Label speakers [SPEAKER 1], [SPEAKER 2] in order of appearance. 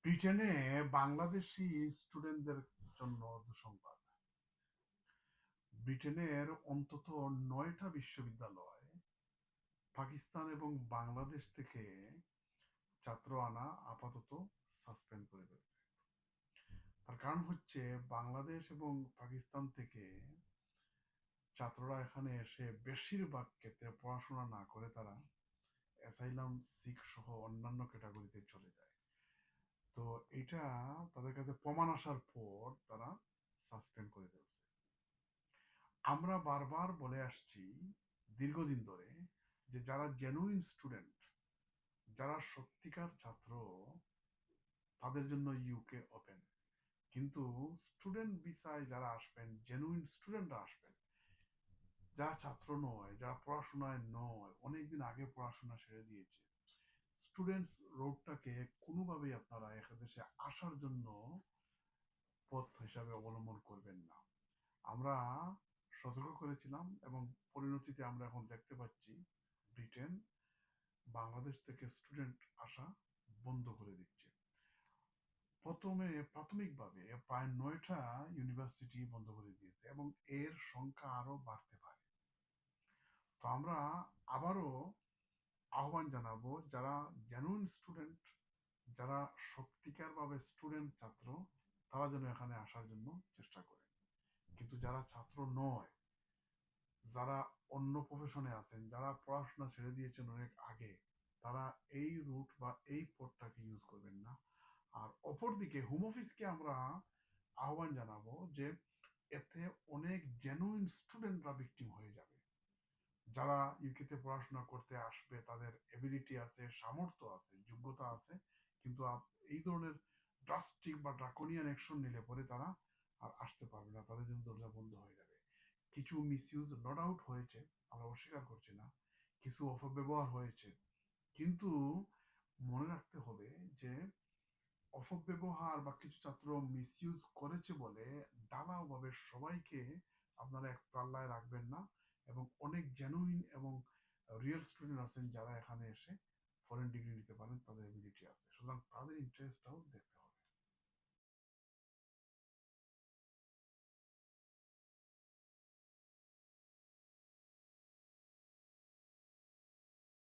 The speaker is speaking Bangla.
[SPEAKER 1] ব্রিটেনে বাংলাদেশি স্টুডেন্টদের জন্য দুঃসংবাদ। ব্রিটেনের অন্তত 9টা বিশ্ববিদ্যালয় পাকিস্তান এবং বাংলাদেশ থেকে ছাত্র আনা আপাতত সাসপেন্ড করে ফেলছে। তার কারণ হচ্ছে বাংলাদেশ এবং পাকিস্তান থেকে ছাত্ররা এখানে এসে বেশিরভাগ ক্ষেত্রে পড়াশোনা না করে তারা অ্যাসাইলাম সিক সহ অন্যান্য ক্যাটাগরিতে চলে যায়। তো এটা তাদের কাছে প্রমাণ আসার পর তারা সাসপেন্ড করে ফেলছে। আমরা বারবার বলে আসছি দীর্ঘদিন ধরে যে যারা জেনুইন স্টুডেন্ট, যারা সত্যিকার ছাত্র, তাদের জন্য ইউকে ওপেন। কিন্তু স্টুডেন্ট ভিসায় যারা আসবেন, জেনুইন স্টুডেন্টরা আসবেন, যারা ছাত্র নয়, যারা পড়াশোনায় নয়, অনেকদিন আগে পড়াশোনা ছেড়ে দিয়েছে, স্টুডেন্টস রোডটাকে কোনোভাবেই আপনারা এদেশে আসার জন্য পথ হিসাবে অবলম্বন করবেন না। আমরা সতর্ক করেছিলাম এবং পরিণতিতে আমরা এখন দেখতে পাচ্ছি ব্রিটেন বাংলাদেশ থেকে স্টুডেন্ট আসা বন্ধ করে দিচ্ছে। প্রথমে প্রাথমিকভাবে প্রায় 9টা ইউনিভার্সিটি বন্ধ করে দিয়েছে এবং এর সংখ্যা আরো বাড়তে পারে। তো আমরা আবারও আহ্বান জানাবো যারা জেনুইন স্টুডেন্ট, যারা সত্যিকার ভাবে স্টুডেন্ট ছাত্র, তারা যেন এখানে আসার জন্য চেষ্টা করে। কিন্তু যারা ছাত্র নয়, যারা অন্য প্রফেশনে আছেন, যারা পড়াশোনা ছেড়ে দিয়েছেন অনেক আগে, তারা এই রুট বা এই পথটাকে ইউজ করবেন না। আর অপরদিকে হোম অফিসকে আমরা আহ্বান জানাবো যে এতে অনেক জেনুইন স্টুডেন্টরা ভিকটিম হয়ে যাবে। যারা ইউকেতে পড়াশোনা করতে আসবে, তাদের এবিলিটি আছে, সামর্থ্য আছে, যোগ্যতা আছে, কিন্তু এই ধরনের ড্রাস্টিক বা ড্রাকোনিয়ান অ্যাকশন নিলে পরে তারা আর আসতে পারবে না, তাদের জন্য দরজা বন্ধ হয়ে যাবে। কিছু মিসইউজ নো ডাউট হয়েছে, আমরা অস্বীকার করছি না, কিছু অপব্যবহার হয়েছে, কিন্তু মনে রাখতে হবে যে অপব্যবহার বা কিছু ছাত্র মিসইউজ করেছে বলে ঢালাওভাবে সবাইকে আপনারা এক পাল্লায় রাখবেন না। এবং অনেক জেনুইন এবং রিয়েল স্টুডেন্ট আছেন যারা এখানে এসে ফরেন ডিগ্রি নিতে পারেন, তাদের এবিলিটি আছে, সুতরাং তাদের ইন্টারেস্ট